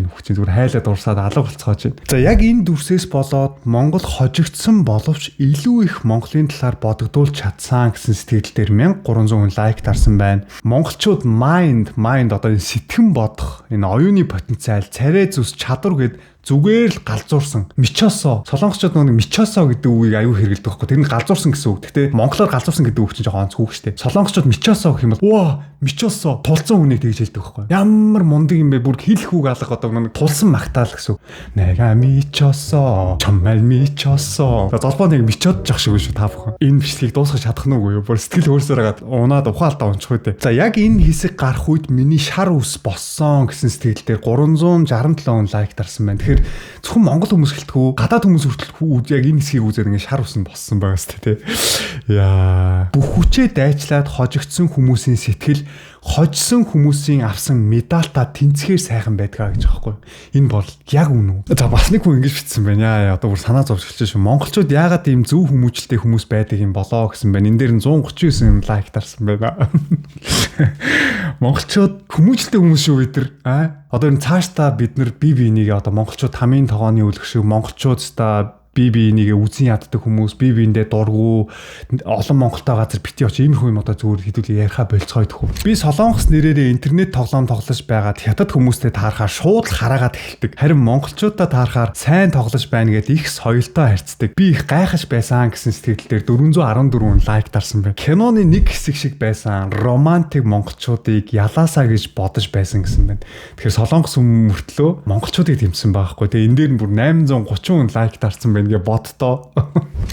зүгээр хайлаад урсаад алга болцоож байна. За яг энэ дүрсээс болоод Монгол хожигдсан боловч илүү их Монголын талаар бодогдуулж чадсан гэсэн сэтгэлдээр 1300 хүн лайк дарсан байна. Монголчууд mind одоо энэ сэтгэн бодох энэ оюуны потенциал, царай зүс чадвар гэд зүгээр л галзуурсан. Мичосо. Солонгосчууд нэг мичосо гэдэг үгийг аюу хэрэгэлдэг байхгүй. Тэр нь галзуурсан гэсэн үг. Гэхдээ монголоор галзуурсан гэдэг үг чинь жоохон онцгүй шүү дээ. Солонгосчууд мичосо гэх юм бол ваа, мичосо тулцсан хүнийг тэгж хэлдэг байхгүй. Ямар мундаг юм бэ? Бүр хэлэх үг алга одоо нэг тулсан магтаал гэсэн үг. Нэга мичосо. Чаммал мичосо. Золбоо нэг мичодж ах шиг шүү та бүхэн. Энэ бичлэгийг дуусгаж чадах нь үгүй юу? Бүр сэтгэл хөөрсөөрөө унаад ухаалтаа унчих үү. За яг энэ хэсэг гарах үед миний шар ус боссон гэсэн сэтгэлдээр 367 хүн лайк дарсан байна. Зөвхөн монгол хүмүүс гэлтгүү гадаад хүмүүс хүртэл яг энэ хэсгийг үзээд ингээ шар усан боссон байгаа сте тий. Яа. Бүх хүчээ дайчлаад хожигдсон хүмүүсийн сэтгэл хожсон хүмүүсийн авсан медальтаа тэнцхээр сайхан байдгаа гэж аахгүй. Энэ бол яг үнэн үү? За бас нэг хүн ингэж бичсэн байна. Яа одоо бүр санаа зовж эхэлж шүү. Монголчууд яагаад ийм зөв хүмүүжлтэй хүмүүс байдаг юм болоо гэсэн байна. Энэ дээр нь 139 лайк дарсан байна. Монголчууд хүмүүжлтэй хүмүүс шүү бид нар. Одоо энэ цаашдаа бид нар бие бинийгээ одоо монголчууд хамгийн тогооны үлгэр шиг монголчууд та бие бинийгээ үзэн яддаг хүмүүс бие биендээ дургу олон монголтой газар бити очи иймэрхүү юм одоо зүгээр хэдүүлээ яриха болцгойдох уу. Би солонгос нэрээрээ интернет тоглоом тоглож байгаад хятад хүмүүстэй таарахаар шууд хараагаад эхэлдэг. Харин монголчуудаа таарахаар сайн тоглож байна гэд их соёлтой харьцдаг. Би их гайхаж байсан гэсэн сэтгэлдээр 414 лайк дарсан байна. Киноны нэг хэсэг шиг байсан романтик монголчуудыг ялаасаа гэж бодож байсан гэсэн байна. Тэгэхээр солонгос мөртлөө монголчуудыг дэмжсэн байхгүй. Тэгээ энэ дээр нь бүр 830 лайк дарсан байна гэ бодтоо.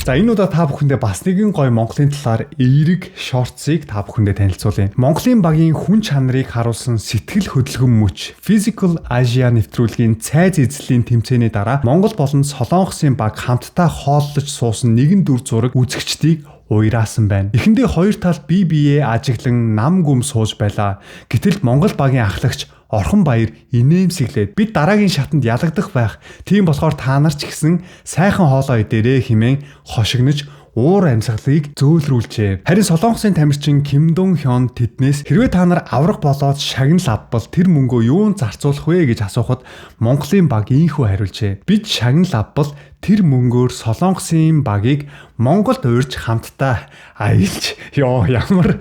За энэ удаа та бүхэндээ бас нэгэн гоё Монголын талаар эерэг шортсыг та бүхэндээ танилцуулъя. Монголын багийн хүн чанарыг харуулсан сэтгэл хөдлөмж мөч Physical Asia нэвтрүүлгийн цайз эзлийн тэмцээний дараа Монгол болон Солонгосын баг хамтдаа хооллож суусан нэгэн дүр зураг үзэгчдийг уйраасан байна. Эхэндээ хоёр тал бие биеэ ажиглан нам гүм сууж байлаа. Гэтэл Монгол багийн ахлагч Орхон Баяр инээмсэглээд бид дараагийн шатанд ялагдах байх. Тийм болохоор та нар ч гэсэн сайхан хоолой идээрэй хэмээн хошигнож уур амьсгалыг зөөлрүүлжээ. Харин Солонгосын тамирчин Ким Дун Хён тэднээс хэрвээ та нар авраг болоод шагнал авбал тэр мөнгөө юунд зарцуулах вэ гэж асуухад Монголын баг ийхүү хариулжээ. Бид шагнал авбал тэр мөнгөөр Солонгосын багийг Монголд уурж хамтдаа аялж ямар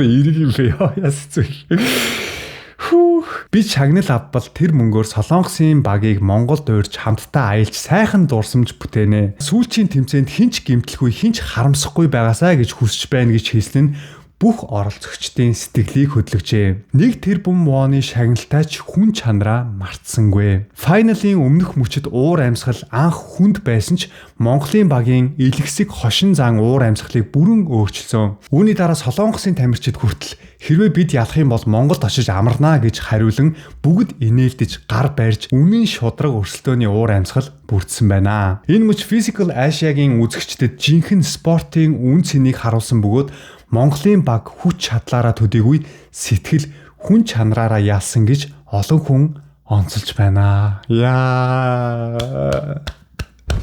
эерэг юм бэ яс зүйл. Би шагнал авбал тэр мөнгөөр Солонгосын багийг Монголд уурж хамтдаа аялж сайхан дурсамж бүтээнэ. Сүүлчийн тэмцээнд хинч гэмтэлгүй хинч харамсахгүй байгаасаа гэж хүсэж байна гэж хэлсэн нь бүх оролцогчдын сэтгэлийг хөдлөгчээ. Нэг тэрбум вооны шагналтайч хүн чанараа мартсангүй. Финалийн өмнөх мөчөд уур амьсгал анх хүнд байсан ч Монголын багийн илгэсэг хошин зан уур амьсгалыг бүрэн өөрчилсөн. Үүний дараа Солонгосын тамирчид хүртэл хэрвээ бид ялах юм бол Монголд очиж амарнаа гэж хариулан бүгд инээлдэж гар барьж үнэн шудраг өрсөлдөөний уур амьсгал бүрдсэн байна. Энэ мөч Physical Asia-гийн үзэгчдэд жинхэнэ спортын үн цэнийг харуулсан бөгөөд Монголын баг хүч чадлаараа төдийгүй сэтгэл хүн чанараараа яасан гэж олон хүн онцолж байна. Яа.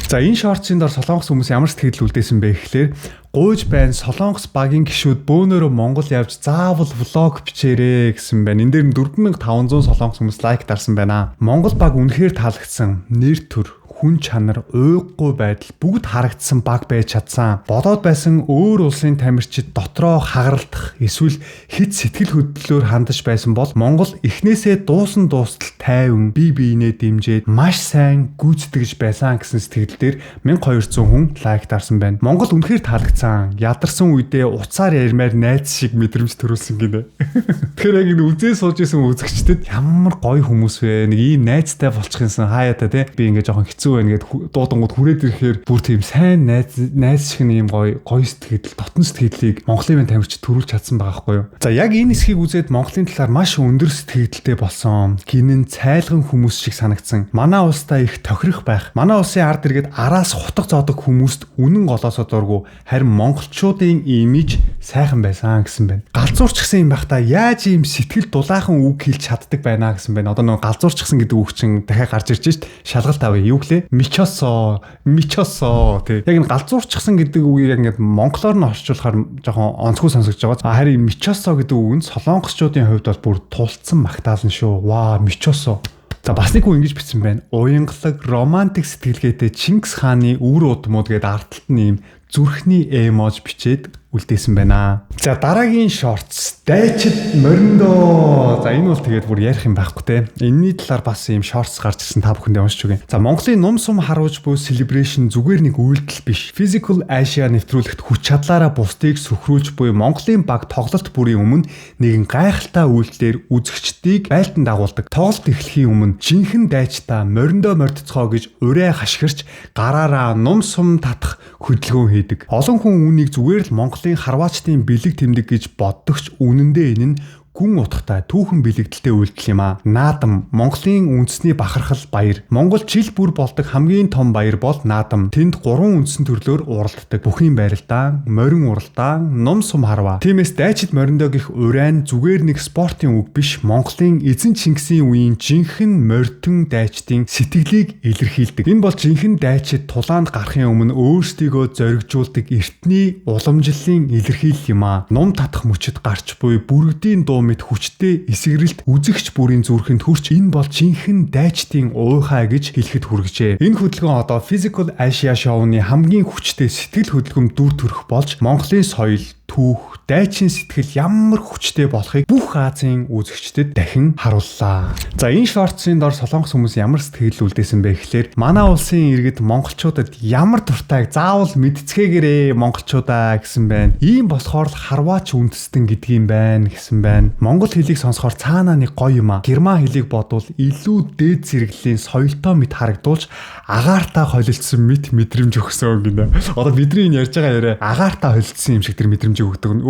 За энэ шортсын дор Солонгос хүмүүс ямар сэтгэл үлдээсэн бэ гэхлээр гуйж байна Солонгос багийн гишүүд бөөнөрөө Монгол явж заавал влог бичээрэй гэсэн байна. Энэ дээр 4500 Солонгос хүмүүс лайк дарсан байна. Монгол баг үнэхээр таалагдсан. Нэр төр, хүн чанар, уйггүй байдал бүгд харагдсан баг байж чадсан. Бодоод байсан өөр улсын тамирчид дотроо хагаралдах эсвэл хэд сэтгэл хөдлөлөөр хандаж байсан бол Монгол эхнээсээ дуусан дуустал тайван бие биенээ дэмжиж маш сайн гүйцэтгэж байсан гэсэн сэтгэлдээр 1200 хүн лайк дарсан байна. Монгол үнэхээр таалагдсан. Ядарсан үедээ уцаар ярмаар найз шиг мэдрэмж төрүүлсэн гинэ. Тэгэхээр яг энэ үзээ сууж исэн үзэгчдэд ямар гоё хүмүүс вэ? Нэг ийм найзтай болчих юмсан хаяа та тий. Би ингээ жоохон хэцүү байна гэд дуудангууд хүрээд ирэхээр бүр тийм сайн найз шиг ийм гоё сэтгэл, дотн сэтгэлийг Монголын тамирчид төрүүлж чадсан байгаа байхгүй юу? За яг энэ хэсгийг үзээд Монголын талаар маш өндөр сэтгэлдтэй болсон. Гинэн цайлган хүмүүс шиг санагдсан. Манай улстай их тохирох байх. Манай улсын ард иргэд араас хутга зоодог хүмүүст үнэн голоосоо дургу харин монголчуудын имиж сайхан байсан гэсэн байна. Галзуурчсан юм байх та яаж ийм сэтгэл дулаахан үг хэлж чаддаг байна гэсэн байна. Одоо нэг галзуурчсан гэдэг үг чинь дахиад гарч ирж шít. Шалгалт авъя. Юу гэлээ? Мичосо тий. Яг энэ галзуурчсан гэдэг үгийг яг ингээд монголоор нь орчуулахаар жоохон онцгой сонсогдож байгаа. Харин мичосо гэдэг үг нь солонгосчуудын хувьд бол бүр тулцсан магтаална шүү. Ваа, мичосо. За бас нэг хүн ингэж бичсэн байна. Уянгалаг, романтик сэтгэлгээтэй Чингис хааны үр удмууд гэдэг артталт нь ийм зүрхний эможи бичээд үлдээсэн байна. За дараагийн шортс дайчид мориндоо. За энэ бол тэгээд бүр ярих юм байхгүй те. Энэний талаар бас ийм шортс гарч ирсэн та бүхэндээ уншиж өгье. За Монголын нум сум харуулж буй celebration зүгээр нэг үйлдэл биш. Physical Asia нэвтрүүлэгт хүч чадлаараа бусдыг сөхрүүлж буй Монголын баг тоглолт бүрийн өмнө нэгэн гайхалтай үйлдэлээр үзэгчдийг байлдан дагуулдаг. Тоглолт эхлэхийн өмнө жинхэнэ дайчдаа мориндоо мордцгоо гэж урай хашгирч гараараа нум сум татах хөдөлгөөн хийдэг. Олон хүн үүнийг зүгээр л Монголын харваачдын бэлэг тэмдэг гэж боддогч үнэндээ энэ нь гүн утгатай түүхэн бэлэгдэлтэй үйлдэл юм а. Наадам Монголын үндэсний бахархал баяр. Монгол жил бүр болдог хамгийн том баяр бол наадам. Тэнд 3 үндсэн төрлөөр уралддаг. Бүхний байралдаан, морин уралдаан, ном сум харва. Тиймээс дайчид мориндоо гэх урайн зүгээр нэг спортын үг биш. Монголын эзэн Чингисийн үеийн жинхэнэ морьтон дайчдын сэтгэлийг илэрхийлдэг. Энэ бол жинхэнэ дайчид тулаанд гарахын өмнө өөрсдийгөө зоригжуулдаг эртний уламжлалын илэрхийлэл юм а. Ном татах мөчөд гарч буй бүргэдийн дуу мэд хүчтэй эсгэрэлт үзэгч бүрийн зүрхэнд хүрч энэ бол жинхэнэ дайчдын уйхай гэж хэлэхэд хүргэжээ. Энэ хөдөлгөөн одоо Physical Asia шоуны хамгийн хүчтэй сэтгэл хөдлөм дүр төрх болж Монголын соёл, түүх, дайчин сэтгэл ямар хүчтэй болохыг бүх Азийн үзэгчдэд дахин харууллаа. За энэ шортсын дор солонгос хүмүүс ямар сэтгэл үлдээсэн бэ гэхлээр манай улсын иргэд монголчуудад ямар дуртайг заавал мэдцгээгээрээ монголчуудаа гэсэн байна. Ийм болохоор харваач үндэстэн гэдгийм байна гэсэн байна. Монгол хэлийг сонсохоор цаанаа нэг гоё юм а. Герман хэлийг бодвол илүү дээд зэрэглэлийн соёлтой мэд харагдуулж агаартай холилдсон мэд мэдрэмж өгсөн гинэ. Одоо бидний энэ ярьж байгаа яриа агаартай холилдсон юм шиг тэр мэдрэмж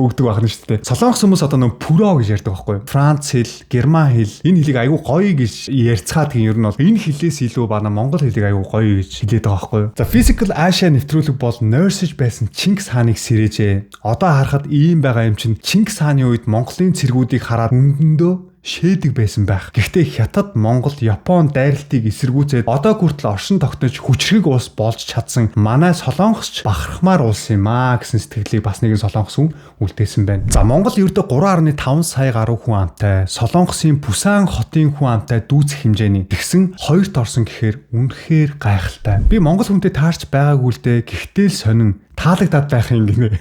өгдөг байна шүү дээ. Солонгос хүмүүс одоо нөө пүро гэж ярьдаг байхгүй юу? Франц хэл, герман хэл энэ хэлийг аюу гоё гэж ярьцгаад гин ер нь бол энэ хэлээс илүү бана монгол хэлийг аюу гоё гэж хэлээд байгаа байхгүй юу? За Physical Asia нэвтрүүлэг бол нойрсож байсан Чингис хааныг сэрээжээ. Одоо харахад ийм байгаа юм чинь Чингис хааны үед Монголын цэргүүдийг хараад өмдөндөө шээдэг байсан байх. Гэхдээ Хятад, Монгол, Япон дайралтыг эсэргүүцээд одоо хүртэл оршин тогтнож хүчрэг улс болж чадсан манай солонгосч бахархмаар улс юм аа гэсэн сэтгэлийг бас нэгэн солонгос хүн үлдээсэн байна. За Монгол ердөө 3.5 сая гаруй хүн амтай, Солонгосын Пусан хотын хүн амтай дүүцэх хэмжээний. Тэгсэн хоёрт орсон гэхээр үнэхээр гайхалтай. Би Монгол хүнтэй таарч байгаагүй л дээ. Гэхдээ л сонин таалагдаад байх юм гинэ.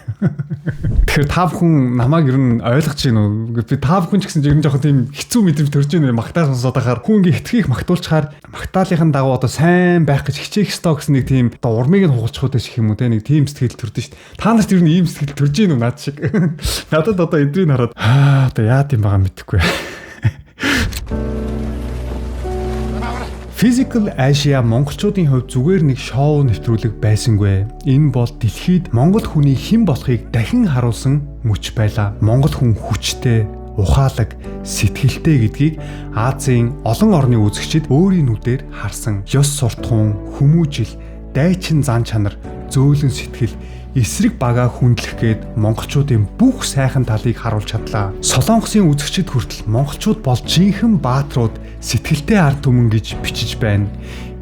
Тэгэхээр та бүхэн намайг ер нь ойлгож байна уу? Би та бүхэн ч гэсэн ер нь жоохон тийм хэцүү мэдрэмж төрж байна магтаа сонсоод байхаар хүн ингээ хитрхийх магтуулчаар магтаалынхын дагуу одоо сайн байх гэж хичээх ёстой гэсэн нэг тийм одоо урмыг нь хугалчих удаа шиг юм уу те нэг тийм сэтгэл төрдөн шүү дээ. Та нарт ер нь ийм сэтгэл төрж гин үү над шиг. Надад одоо эдрийг хараад одоо яа гэм байгаа мэдэхгүй. Physical Asia монголчуудын хувьд зүгээр нэг шоу нэвтрүүлэг байсангүй. Энэ бол дэлхийд монгол хүний хэн болохыг дахин харуулсан мөч байлаа. Монгол хүн хүчтэй, ухаалаг, сэтгэлтэй гэдгийг Азийн олон орны үзэгчид өөрийн нүдээр харсан. Ёс суртахуун, хүмүүжил, дайчин зан чанар, зөөлөн сэтгэл эсрэг багаа хүндлэх гээд монголчуудын бүх сайхан талыг харуулж чадлаа. Солонгосын үзэгчид хүртэл монголчууд бол жинхэнэ бааtruуд сэтгэлтэй ард түмэн гэж бичиж байна.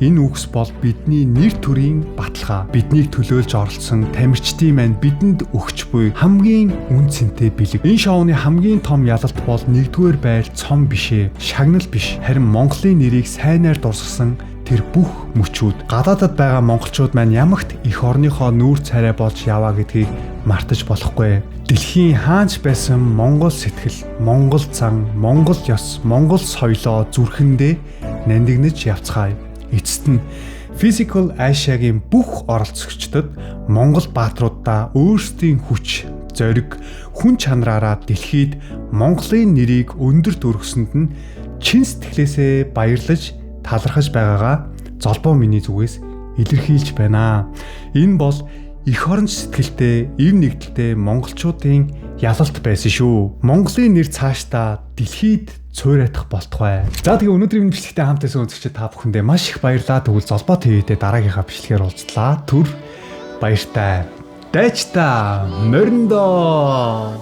Энэ үгс бол бидний нэр төрийн баталгаа. Биднийг төлөөлж оролцсон тамирчдын маань бидэнд өгч буй хамгийн үн цэнтэй бэлэг. Энэ шоуны хамгийн том ялалт бол 1-р байр цом бишээ, шагнал биш, харин Монголын нэрийг сайнаар дурсгасан тэр бүх мөчүүд. Гадаадад байгаа монголчууд маань ямагт эх орныхоо нүүр царай болж яваа гэдгийг мартаж болохгүй. Дэлхийн хаанч байсан монгол сэтгэл, монгол зан, монгол ёс, монгол соёлоо зүрхэндээ нандинаж явцгаая. Эцэст нь Physical Asia-гийн бүх оролцогчдод монгол баатруудаа өөрсдийн хүч, зориг, хүн чанараараа дэлхийд Монголын нэрийг өндөр дөргсөнд нь чин сэтгэлээсээ баярлаж талархаж байгаагаа золбоо миний зүгээс илэрхийлж байна. Энэ бол эх оронч сэтгэлтэй, эв нэгдэлтэй монголчуудын ялалт байсан шүү. Монголын нэр цаашдаа дэлхийд цуурайтах болтугай. За тэгээ өнөөдрийн бичлэгтээ хамт байсан үзэгчид та бүхэндээ маш их баярлалаа. Тэгвэл Золбоо ТV-д дараагийнхаа бичлэгээр уулзлаа. Түр баяртай. Дайчта мориндоо.